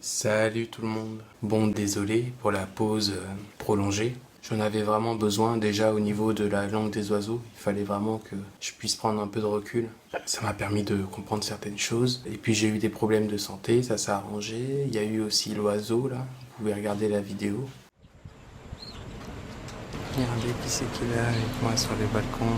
Salut tout le monde. Bon, désolé pour la pause prolongée. J'en avais vraiment besoin déjà au niveau de la langue des oiseaux. Il fallait vraiment que je puisse prendre un peu de recul. Ça m'a permis de comprendre certaines choses. Et puis j'ai eu des problèmes de santé, ça s'est arrangé. Il y a eu aussi l'oiseau là. Vous pouvez regarder la vidéo. Regardez qui c'est qui est là avec moi sur les balcons.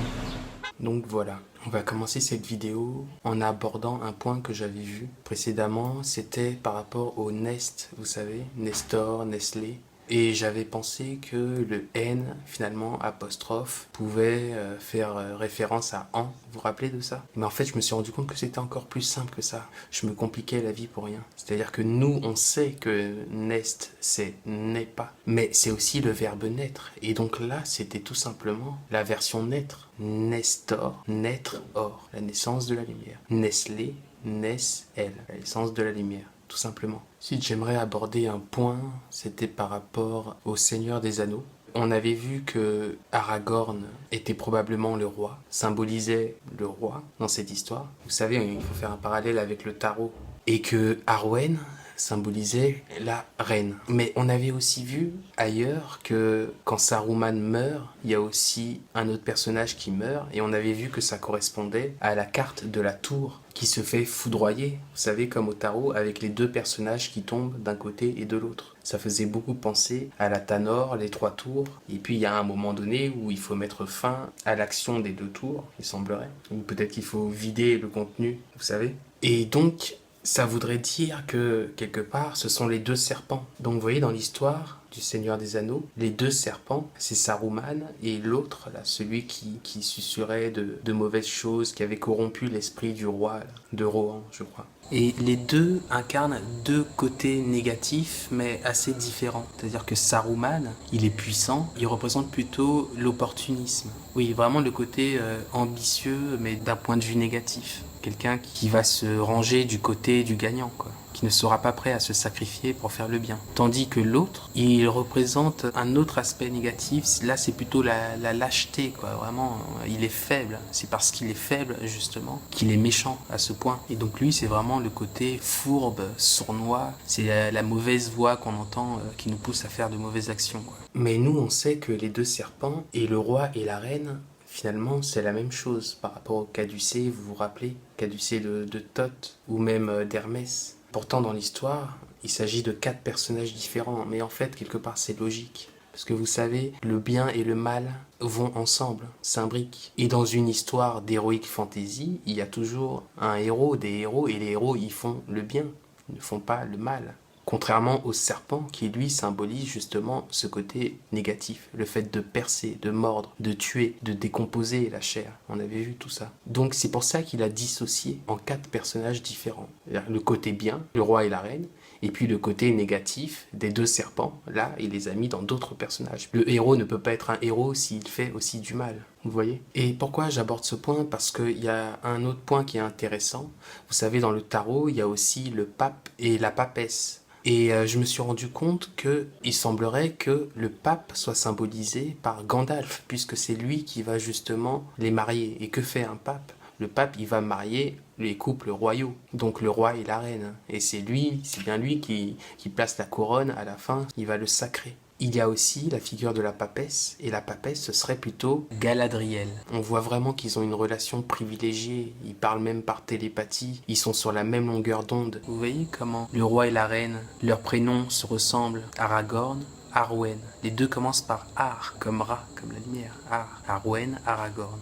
Donc voilà, on va commencer cette vidéo en abordant un point que j'avais vu précédemment, c'était par rapport au Nest, vous savez, Nestor, Nestlé. Et j'avais pensé que le N, finalement, apostrophe, pouvait faire référence à en. Vous vous rappelez de ça? Mais en fait, je me suis rendu compte que c'était encore plus simple que ça. Je me compliquais la vie pour rien. C'est-à-dire que nous, on sait que nest, c'est n'est pas. Mais c'est aussi le verbe naître. Et donc là, c'était tout simplement la version naître. Nestor, naître, or. La naissance de la lumière. Nestlé, naissent, elle. La naissance de la lumière. Tout simplement. Si j'aimerais aborder un point, c'était par rapport au Seigneur des Anneaux. On avait vu que Aragorn était probablement le roi, symbolisait le roi dans cette histoire. Vous savez, il faut faire un parallèle avec le tarot. Et que Arwen symbolisait la reine. Mais on avait aussi vu ailleurs que quand Saruman meurt, il y a aussi un autre personnage qui meurt, et on avait vu que ça correspondait à la carte de la tour qui se fait foudroyer, vous savez, comme au tarot, avec les deux personnages qui tombent d'un côté et de l'autre. Ça faisait beaucoup penser à la Tanor, les trois tours, et puis il y a un moment donné où il faut mettre fin à l'action des deux tours, il semblerait, ou peut-être qu'il faut vider le contenu, vous savez. Et donc, ça voudrait dire que, quelque part, ce sont les deux serpents. Donc vous voyez, dans l'histoire du Seigneur des Anneaux, les deux serpents, c'est Saruman et l'autre, là, celui qui susurrait de mauvaises choses, qui avait corrompu l'esprit du roi, là, de Rohan, je crois. Et les deux incarnent deux côtés négatifs, mais assez différents. C'est-à-dire que Saruman, il est puissant, il représente plutôt l'opportunisme. Oui, vraiment le côté ambitieux, mais d'un point de vue négatif. Quelqu'un qui va se ranger du côté du gagnant, quoi. Qui ne sera pas prêt à se sacrifier pour faire le bien. Tandis que l'autre, il représente un autre aspect négatif. Là, c'est plutôt la lâcheté, quoi. Vraiment, il est faible. C'est parce qu'il est faible, justement, qu'il est méchant à ce point. Et donc lui, c'est vraiment le côté fourbe, sournois. C'est la mauvaise voix qu'on entend qui nous pousse à faire de mauvaises actions, quoi. Mais nous, on sait que les deux serpents, et le roi et la reine, finalement, c'est la même chose par rapport au caducée, vous vous rappelez, caducée de Thoth ou même d'Hermès. Pourtant, dans l'histoire, il s'agit de 4 personnages différents, mais en fait, quelque part, c'est logique. Parce que vous savez, le bien et le mal vont ensemble, s'imbriquent. Et dans une histoire d'heroic fantasy, il y a toujours un héros, des héros, et les héros, ils font le bien, ils ne font pas le mal. Contrairement au serpent qui lui symbolise justement ce côté négatif, le fait de percer, de mordre, de tuer, de décomposer la chair. On avait vu tout ça. Donc c'est pour ça qu'il a dissocié en 4 personnages différents. Le côté bien, le roi et la reine, et puis le côté négatif des deux serpents, là, il les a mis dans d'autres personnages. Le héros ne peut pas être un héros s'il fait aussi du mal. Vous voyez? Et pourquoi j'aborde ce point? Parce qu'il y a un autre point qui est intéressant. Vous savez, dans le tarot, il y a aussi le pape et la papesse. Et je me suis rendu compte qu'il semblerait que le pape soit symbolisé par Gandalf, puisque c'est lui qui va justement les marier. Et que fait un pape? Le pape, il va marier les couples royaux, donc le roi et la reine. Et c'est bien lui qui place la couronne à la fin, il va le sacrer. Il y a aussi la figure de la papesse, et la papesse, ce serait plutôt Galadriel. On voit vraiment qu'ils ont une relation privilégiée, ils parlent même par télépathie, ils sont sur la même longueur d'onde. Vous voyez comment le roi et la reine, leurs prénoms se ressemblent. Aragorn, Arwen. Les deux commencent par Ar, comme Ra, comme la lumière. Ar, Arwen, Aragorn.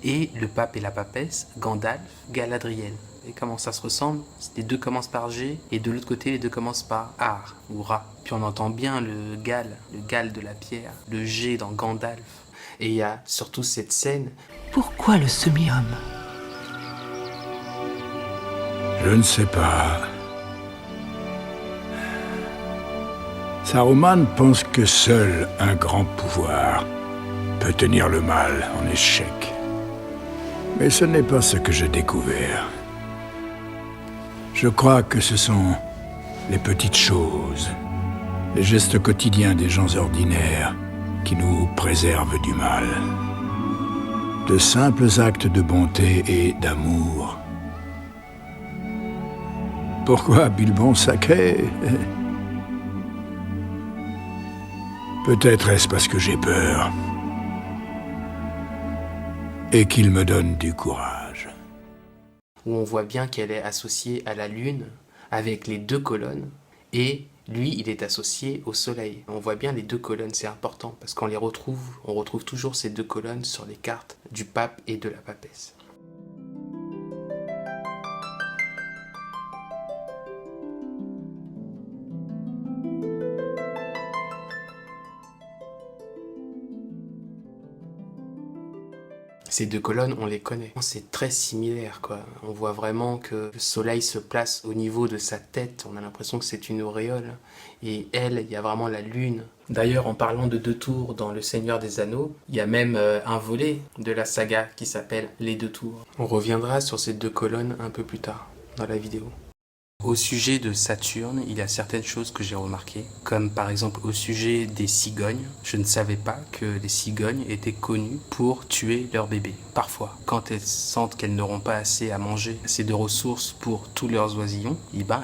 Et le pape et la papesse, Gandalf, Galadriel. Et comment ça se ressemble? Les deux commencent par G, et de l'autre côté, les deux commencent par Ar, ou Ra. Puis on entend bien le gal de la pierre, le G dans Gandalf. Et il y a surtout cette scène. Pourquoi le semi-homme? Je ne sais pas. Saruman pense que seul un grand pouvoir peut tenir le mal en échec. Mais ce n'est pas ce que j'ai découvert. Je crois que ce sont les petites choses, les gestes quotidiens des gens ordinaires qui nous préservent du mal. De simples actes de bonté et d'amour. Pourquoi Bilbon sacré? Peut-être est-ce parce que j'ai peur. Et qu'il me donne du courage. Où on voit bien qu'elle est associée à la lune avec les deux colonnes et lui il est associé au soleil. On voit bien les deux colonnes, c'est important parce qu'on on retrouve toujours ces deux colonnes sur les cartes du pape et de la papesse. Ces deux colonnes, on les connaît. C'est très similaire, quoi. On voit vraiment que le soleil se place au niveau de sa tête. On a l'impression que c'est une auréole. Et elle, il y a vraiment la lune. D'ailleurs, en parlant de deux tours dans Le Seigneur des Anneaux, il y a même un volet de la saga qui s'appelle Les Deux Tours. On reviendra sur ces deux colonnes un peu plus tard dans la vidéo. Au sujet de Saturne, il y a certaines choses que j'ai remarquées, comme par exemple au sujet des cigognes. Je ne savais pas que les cigognes étaient connues pour tuer leurs bébés. Parfois, quand elles sentent qu'elles n'auront pas assez à manger, assez de ressources pour tous leurs oisillons,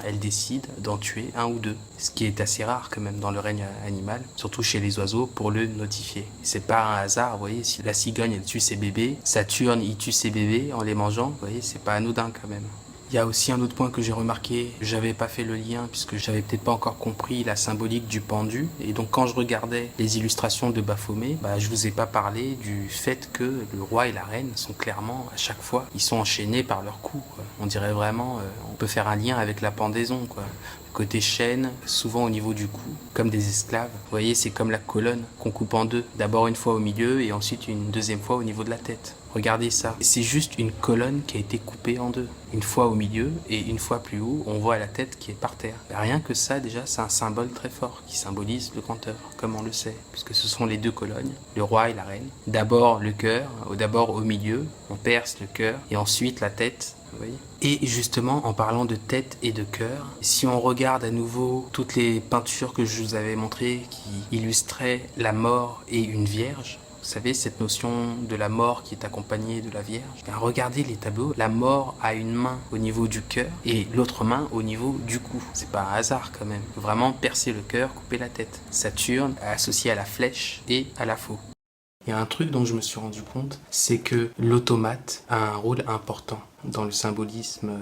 elles décident d'en tuer un ou deux. Ce qui est assez rare quand même dans le règne animal, surtout chez les oiseaux, pour le notifier. C'est pas un hasard, vous voyez, si la cigogne elle tue ses bébés, Saturne il tue ses bébés en les mangeant, vous voyez, c'est pas anodin quand même. Il y a aussi un autre point que j'ai remarqué, j'avais pas fait le lien puisque j'avais peut-être pas encore compris la symbolique du pendu. Et donc quand je regardais les illustrations de Baphomet, je vous ai pas parlé du fait que le roi et la reine sont clairement, à chaque fois, ils sont enchaînés par leur cou, quoi. On dirait vraiment, on peut faire un lien avec la pendaison, quoi. Côté chaîne, souvent au niveau du cou, comme des esclaves. Vous voyez, c'est comme la colonne qu'on coupe en deux. D'abord une fois au milieu et ensuite une deuxième fois au niveau de la tête. Regardez ça. C'est juste une colonne qui a été coupée en deux. Une fois au milieu et une fois plus haut, on voit la tête qui est par terre. Rien que ça, déjà, c'est un symbole très fort qui symbolise le grand œuvre, comme on le sait, puisque ce sont les deux colonnes, le roi et la reine. D'abord le cœur, d'abord au milieu, on perce le cœur et ensuite la tête. Vous voyez. Et justement, en parlant de tête et de cœur, si on regarde à nouveau toutes les peintures que je vous avais montrées qui illustraient la mort et une vierge, vous savez, cette notion de la mort qui est accompagnée de la Vierge. Regardez les tableaux, la mort a une main au niveau du cœur et l'autre main au niveau du cou. C'est pas un hasard quand même. Faut vraiment percer le cœur, couper la tête. Saturne associé à la flèche et à la faux. Il y a un truc dont je me suis rendu compte, c'est que l'automate a un rôle important dans le symbolisme,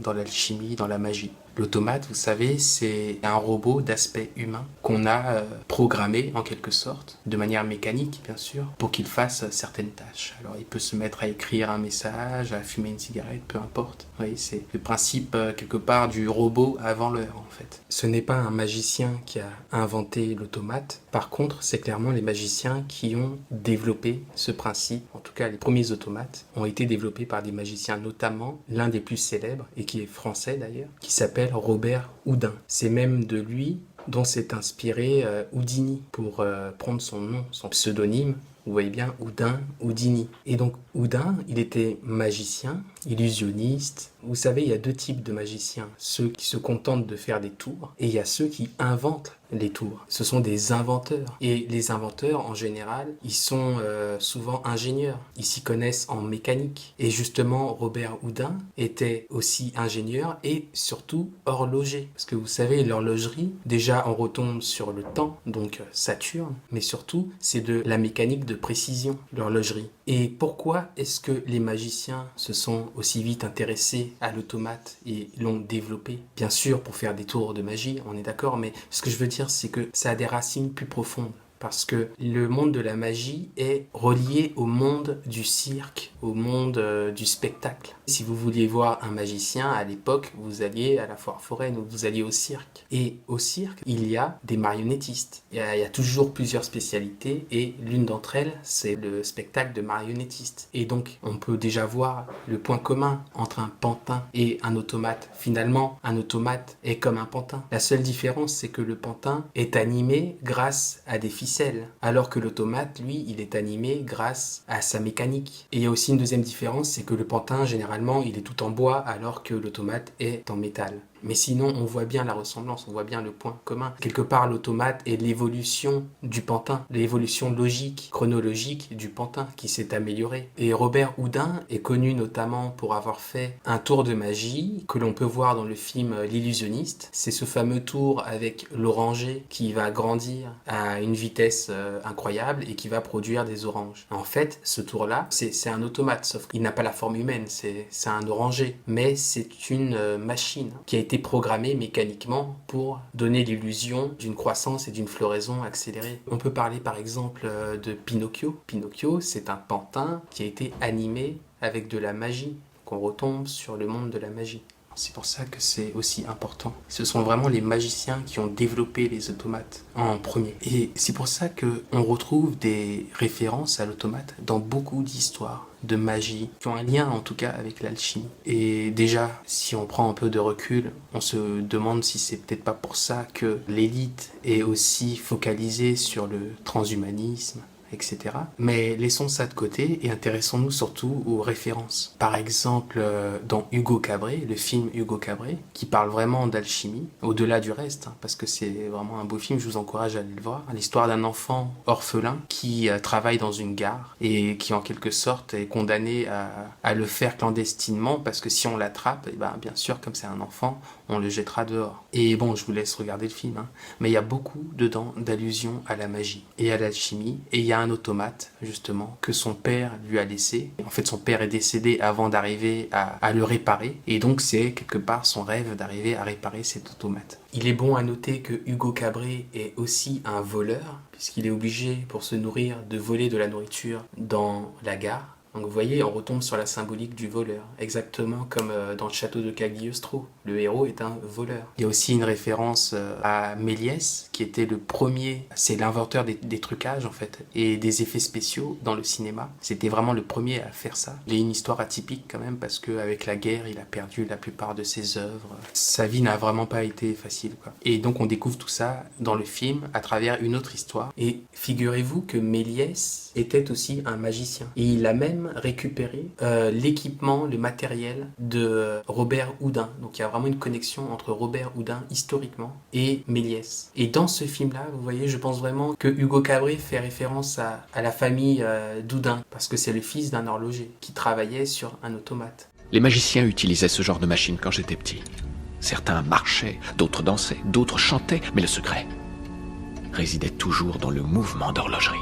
dans l'alchimie, dans la magie. L'automate, vous savez, c'est un robot d'aspect humain qu'on a programmé en quelque sorte, de manière mécanique bien sûr, pour qu'il fasse certaines tâches. Alors il peut se mettre à écrire un message, à fumer une cigarette, peu importe. Vous voyez, c'est le principe quelque part du robot avant l'heure en fait. Ce n'est pas un magicien qui a inventé l'automate, par contre c'est clairement les magiciens qui ont développé ce principe. En tout cas les premiers automates ont été développés par des magiciens, notamment l'un des plus célèbres, et qui est français d'ailleurs, qui s'appelle Robert Houdin. C'est même de lui dont s'est inspiré Houdini pour prendre son nom, son pseudonyme. Vous voyez bien, Houdin, Houdini. Et donc Houdin, il était magicien, illusionniste. Vous savez, il y a deux types de magiciens. Ceux qui se contentent de faire des tours et il y a ceux qui inventent les tours. Ce sont des inventeurs. Et les inventeurs, en général, ils sont souvent ingénieurs. Ils s'y connaissent en mécanique. Et justement, Robert Houdin était aussi ingénieur et surtout horloger. Parce que vous savez, l'horlogerie, déjà on retombe sur le temps, donc Saturne, mais surtout c'est de la mécanique de précision, l'horlogerie. Et pourquoi est-ce que les magiciens se sont aussi vite intéressés à l'automate et l'ont développé? Bien sûr pour faire des tours de magie, on est d'accord, mais ce que je veux dire c'est que ça a des racines plus profondes. Parce que le monde de la magie est relié au monde du cirque, au monde du spectacle. Si vous vouliez voir un magicien à l'époque, vous alliez à la foire foraine ou vous alliez au cirque. Et au cirque, il y a des marionnettistes. Il y a toujours plusieurs spécialités et l'une d'entre elles, c'est le spectacle de marionnettistes. Et donc, on peut déjà voir le point commun entre un pantin et un automate. Finalement, un automate est comme un pantin. La seule différence, c'est que le pantin est animé grâce à des ficelles, alors que l'automate, lui, il est animé grâce à sa mécanique. Et il y a aussi une deuxième différence, c'est que le pantin, généralement, il est tout en bois, alors que l'automate est en métal. Mais sinon, on voit bien la ressemblance, on voit bien le point commun. Quelque part, l'automate est l'évolution du pantin, l'évolution logique, chronologique du pantin qui s'est amélioré. Et Robert Houdin est connu notamment pour avoir fait un tour de magie que l'on peut voir dans le film L'Illusionniste. C'est ce fameux tour avec l'oranger qui va grandir à une vitesse incroyable et qui va produire des oranges. En fait, ce tour-là, c'est un automate, sauf qu'il n'a pas la forme humaine, c'est un oranger. Mais c'est une machine qui a été programmée mécaniquement pour donner l'illusion d'une croissance et d'une floraison accélérée. On peut parler par exemple de Pinocchio. Pinocchio, c'est un pantin qui a été animé avec de la magie. Donc on retombe sur le monde de la magie. C'est pour ça que c'est aussi important. Ce sont vraiment les magiciens qui ont développé les automates en premier. Et c'est pour ça qu'on retrouve des références à l'automate dans beaucoup d'histoires de magie, qui ont un lien en tout cas avec l'alchimie. Et déjà, si on prend un peu de recul, on se demande si c'est peut-être pas pour ça que l'élite est aussi focalisée sur le transhumanisme, etc. Mais laissons ça de côté et intéressons-nous surtout aux références. Par exemple, dans Hugo Cabret, le film Hugo Cabret, qui parle vraiment d'alchimie, au-delà du reste, parce que c'est vraiment un beau film, je vous encourage à aller le voir. L'histoire d'un enfant orphelin qui travaille dans une gare et qui en quelque sorte est condamné à le faire clandestinement, parce que si on l'attrape, bien sûr, comme c'est un enfant, on le jettera dehors. Et bon, je vous laisse regarder le film, mais il y a beaucoup dedans d'allusions à la magie et à l'alchimie, et il y a un automate, justement, que son père lui a laissé. En fait, son père est décédé avant d'arriver à le réparer, et donc c'est quelque part son rêve d'arriver à réparer cet automate. Il est bon à noter que Hugo Cabret est aussi un voleur, puisqu'il est obligé, pour se nourrir, de voler de la nourriture dans la gare. Donc vous voyez, on retombe sur la symbolique du voleur, exactement comme dans le château de Cagliostro. Le héros est un voleur. Il y a aussi une référence à Méliès, qui était le premier, c'est l'inventeur des trucages en fait, et des effets spéciaux dans le cinéma. C'était vraiment le premier à faire ça. Il a une histoire atypique quand même, parce qu'avec la guerre, il a perdu la plupart de ses œuvres. Sa vie n'a vraiment pas été facile, quoi. Et donc on découvre tout ça dans le film à travers une autre histoire. Et figurez-vous que Méliès était aussi un magicien. Et il a même récupérer l'équipement, le matériel de Robert Houdin. Donc il y a vraiment une connexion entre Robert Houdin historiquement et Méliès. Et dans ce film-là, vous voyez, je pense vraiment que Hugo Cabret fait référence à la famille d'Houdin, parce que c'est le fils d'un horloger qui travaillait sur un automate. Les magiciens utilisaient ce genre de machine quand j'étais petit. Certains marchaient, d'autres dansaient, d'autres chantaient, mais le secret résidait toujours dans le mouvement d'horlogerie.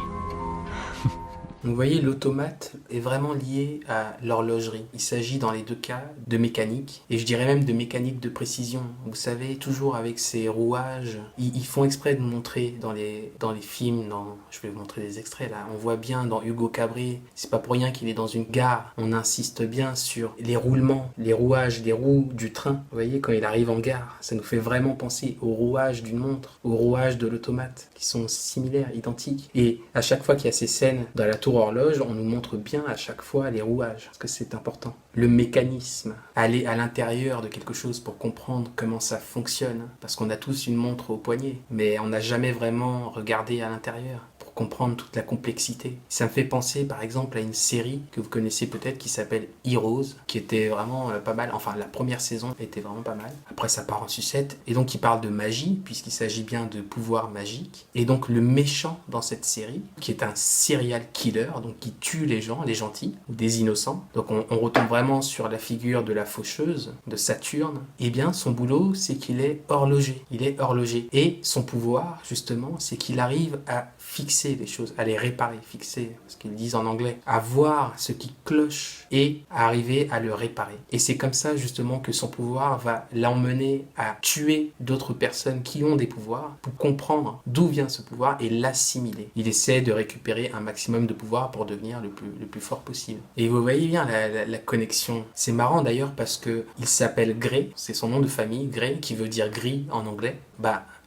Vous voyez, l'automate est vraiment lié à l'horlogerie. Il s'agit dans les deux cas de mécanique, et je dirais même de mécanique de précision. Vous savez, toujours avec ces rouages, ils font exprès de montrer dans les films, je vais vous montrer des extraits là, on voit bien dans Hugo Cabret, c'est pas pour rien qu'il est dans une gare, on insiste bien sur les roulements, les rouages des roues du train. Vous voyez, quand il arrive en gare, ça nous fait vraiment penser aux rouages d'une montre, aux rouages de l'automate, qui sont similaires, identiques. Et à chaque fois qu'il y a ces scènes dans la tour horloge, on nous montre bien à chaque fois les rouages, parce que c'est important. Le mécanisme, aller à l'intérieur de quelque chose pour comprendre comment ça fonctionne, parce qu'on a tous une montre au poignet, mais on n'a jamais vraiment regardé à l'intérieur pour comprendre toute la complexité. Ça me fait penser par exemple à une série que vous connaissez peut-être qui s'appelle Heroes, qui était vraiment pas mal, enfin la première saison était vraiment pas mal. Après ça part en sucette, et donc il parle de magie, puisqu'il s'agit bien de pouvoir magique. Et donc le méchant dans cette série, qui est un serial killer, donc qui tue les gens, les gentils, ou des innocents. Donc on retombe vraiment sur la figure de la faucheuse, de Saturne. Et bien son boulot, c'est qu'il est horloger. Il est horloger. Et son pouvoir, justement, c'est qu'il arrive à fixer les choses, à les réparer, fixer, ce qu'ils disent en anglais, à voir ce qui cloche et à arriver à le réparer. Et c'est comme ça, justement, que son pouvoir va l'emmener à tuer d'autres personnes qui ont des pouvoirs pour comprendre d'où vient ce pouvoir et l'assimiler. Il essaie de récupérer un maximum de pouvoir pour devenir le plus fort possible. Et vous voyez bien la connexion. C'est marrant d'ailleurs parce que il s'appelle Grey, c'est son nom de famille, Grey, qui veut dire gris en anglais.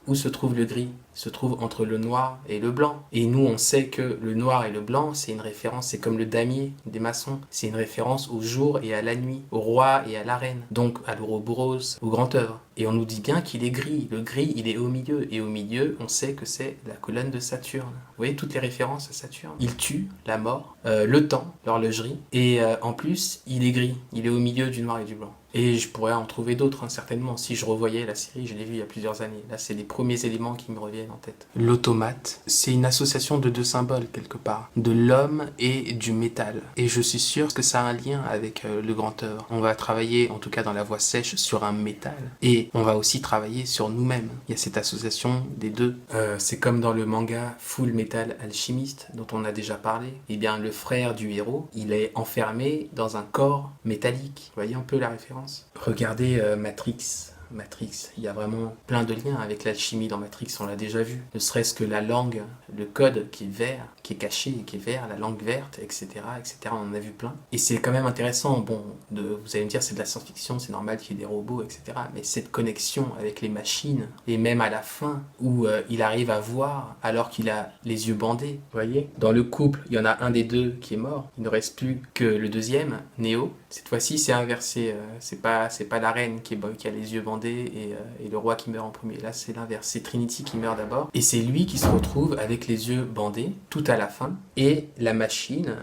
Où se trouve le gris? Se trouve entre le noir et le blanc. Et nous, on sait que le noir et le blanc, c'est une référence, c'est comme le damier des maçons, c'est une référence au jour et à la nuit, au roi et à la reine, donc à l'ouroboros, au grand œuvre. Et on nous dit bien qu'il est gris. Le gris, il est au milieu. Et au milieu, on sait que c'est la colonne de Saturne. Vous voyez toutes les références à Saturne. Il tue la mort, le temps, l'horlogerie. Et en plus, il est gris. Il est au milieu du noir et du blanc. Et je pourrais en trouver d'autres, hein, certainement. Si je revoyais la série, je l'ai vue il y a plusieurs années. Là, c'est les premiers éléments qui me reviennent en tête. L'automate, c'est une association de deux symboles, quelque part. De l'homme et du métal. Et je suis sûr que ça a un lien avec le grand œuvre. On va travailler, en tout cas dans La Voix sèche, sur un métal. Et on va aussi travailler sur nous-mêmes. Il y a cette association des deux. C'est comme dans le manga Full Metal Alchemist, dont on a déjà parlé. Eh bien, le frère du héros, il est enfermé dans un corps métallique. Vous voyez un peu la référence ? Regardez Matrix. Matrix, il y a vraiment plein de liens avec l'alchimie dans Matrix, on l'a déjà vu. Ne serait-ce que la langue, le code qui est vert, qui est caché et qui est vert, la langue verte, etc., etc. On en a vu plein. Et c'est quand même intéressant, bon, vous allez me dire c'est de la science-fiction, c'est normal qu'il y ait des robots, etc. Mais cette connexion avec les machines, et même à la fin, où il arrive à voir alors qu'il a les yeux bandés, vous voyez ? Dans le couple, il y en a un des deux qui est mort, il ne reste plus que le deuxième, Neo. Cette fois-ci, c'est inversé, c'est pas la reine qui a les yeux bandés, et le roi qui meurt en premier. Là, c'est l'inverse. C'est Trinity qui meurt d'abord. Et c'est lui qui se retrouve avec les yeux bandés, tout à la fin. Et la machine,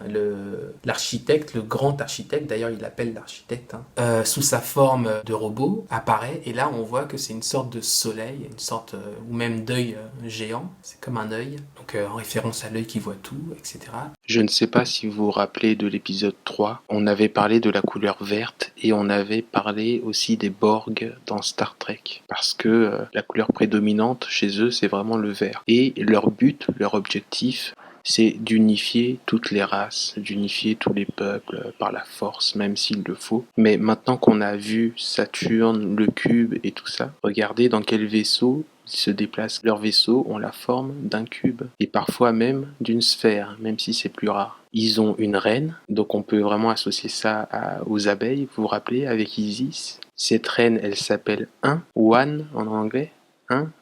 l'architecte, le grand architecte, d'ailleurs, il l'appelle l'architecte, hein, sous sa forme de robot, apparaît. Et là, on voit que c'est une sorte de soleil, une sorte, ou même d'œil géant. C'est comme un œil. Donc, en référence à l'œil qui voit tout, etc. Je ne sais pas si vous vous rappelez de l'épisode 3. On avait parlé de la couleur verte et on avait parlé aussi des Borg dans Star Trek. Parce que la couleur prédominante chez eux, c'est vraiment le vert. Et leur but, leur objectif, c'est d'unifier toutes les races, d'unifier tous les peuples par la force, même s'il le faut. Mais maintenant qu'on a vu Saturne, le cube et tout ça, regardez dans quel vaisseau ils se déplacent. Leurs vaisseaux ont la forme d'un cube et parfois même d'une sphère, même si c'est plus rare. Ils ont une reine, donc on peut vraiment associer ça aux abeilles, vous vous rappelez, avec Isis. Cette reine, elle s'appelle One en anglais.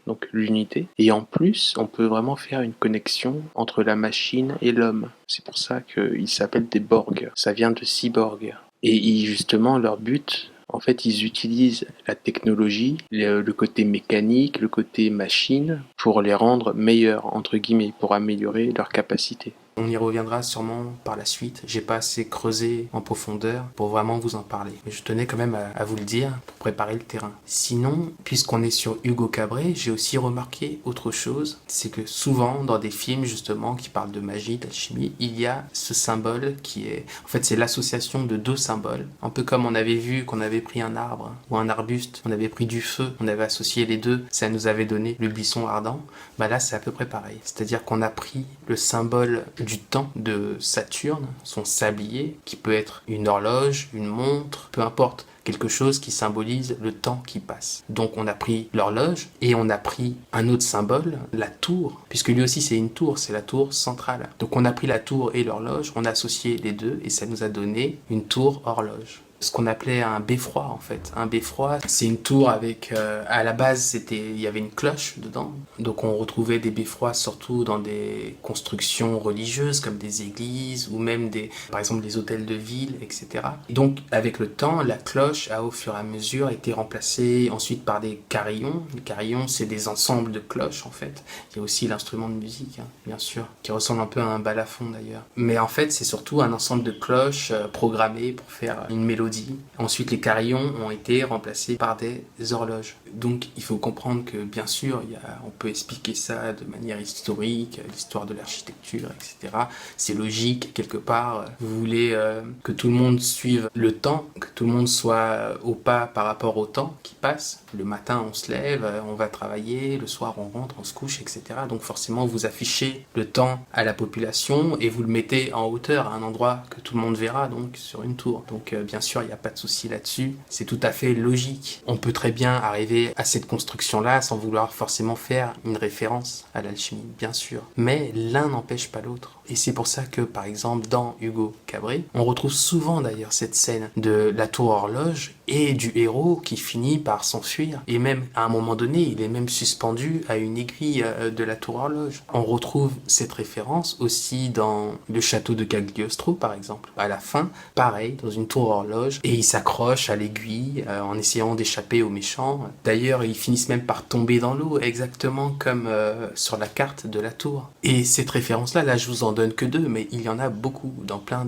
Donc l'unité. Et en plus, on peut vraiment faire une connexion entre la machine et l'homme. C'est pour ça qu'ils s'appellent des Borg. Ça vient de cyborg. Et justement, leur but, en fait, ils utilisent la technologie, le côté mécanique, le côté machine, pour les rendre meilleurs, entre guillemets, pour améliorer leurs capacités. On y reviendra sûrement par la suite. J'ai pas assez creusé en profondeur pour vraiment vous en parler. Mais je tenais quand même à vous le dire pour préparer le terrain. Sinon, puisqu'on est sur Hugo Cabret, j'ai aussi remarqué autre chose. C'est que souvent, dans des films justement qui parlent de magie, d'alchimie, il y a ce symbole qui est... En fait, c'est l'association de deux symboles. Un peu comme on avait vu qu'on avait pris un arbre ou un arbuste, on avait pris du feu, on avait associé les deux, ça nous avait donné le buisson ardent. Bah là, c'est à peu près pareil. C'est-à-dire qu'on a pris le symbole du temps de Saturne, son sablier, qui peut être une horloge, une montre, peu importe, quelque chose qui symbolise le temps qui passe. Donc on a pris l'horloge et on a pris un autre symbole, la tour, puisque lui aussi c'est une tour, c'est la tour centrale. Donc on a pris la tour et l'horloge, on a associé les deux et ça nous a donné une tour horloge. Ce qu'on appelait un beffroi en fait. Un beffroi, c'est une tour avec... à la base, il y avait une cloche dedans. Donc on retrouvait des beffrois surtout dans des constructions religieuses comme des églises ou même par exemple des hôtels de ville, etc. Et donc avec le temps, la cloche a au fur et à mesure été remplacée ensuite par des carillons. Les carillons, c'est des ensembles de cloches en fait. Il y a aussi l'instrument de musique, hein, bien sûr, qui ressemble un peu à un balafon d'ailleurs. Mais en fait, c'est surtout un ensemble de cloches programmées pour faire une mélodie. Ensuite, les carillons ont été remplacés par des horloges. Donc, il faut comprendre que, bien sûr, on peut expliquer ça de manière historique, l'histoire de l'architecture, etc. C'est logique, quelque part. Vous voulez que tout le monde suive le temps, que tout le monde soit au pas par rapport au temps qui passe. Le matin, on se lève, on va travailler, le soir, on rentre, on se couche, etc. Donc, forcément, vous affichez le temps à la population et vous le mettez en hauteur, à un endroit que tout le monde verra, donc sur une tour. Donc, bien sûr, il n'y a pas de souci là-dessus. C'est tout à fait logique. On peut très bien arriver à cette construction-là sans vouloir forcément faire une référence à l'alchimie, bien sûr. Mais l'un n'empêche pas l'autre. Et c'est pour ça que, par exemple, dans Hugo Cabret, on retrouve souvent d'ailleurs cette scène de la tour horloge et du héros qui finit par s'enfuir. Et même, à un moment donné, il est même suspendu à une aiguille de la tour horloge. On retrouve cette référence aussi dans le château de Cagliostro, par exemple. À la fin, pareil, dans une tour horloge, et il s'accroche à l'aiguille en essayant d'échapper aux méchants. D'ailleurs, ils finissent même par tomber dans l'eau, exactement comme sur la carte de la tour. Et cette référence-là, là, je vous en donne que deux, mais il y en a beaucoup dans plein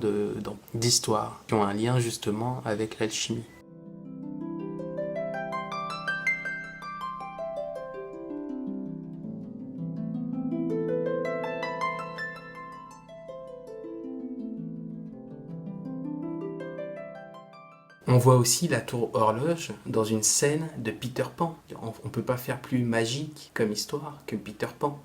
d'histoires qui ont un lien justement avec l'alchimie. On voit aussi la tour horloge dans une scène de Peter Pan. On peut pas faire plus magique comme histoire que Peter Pan.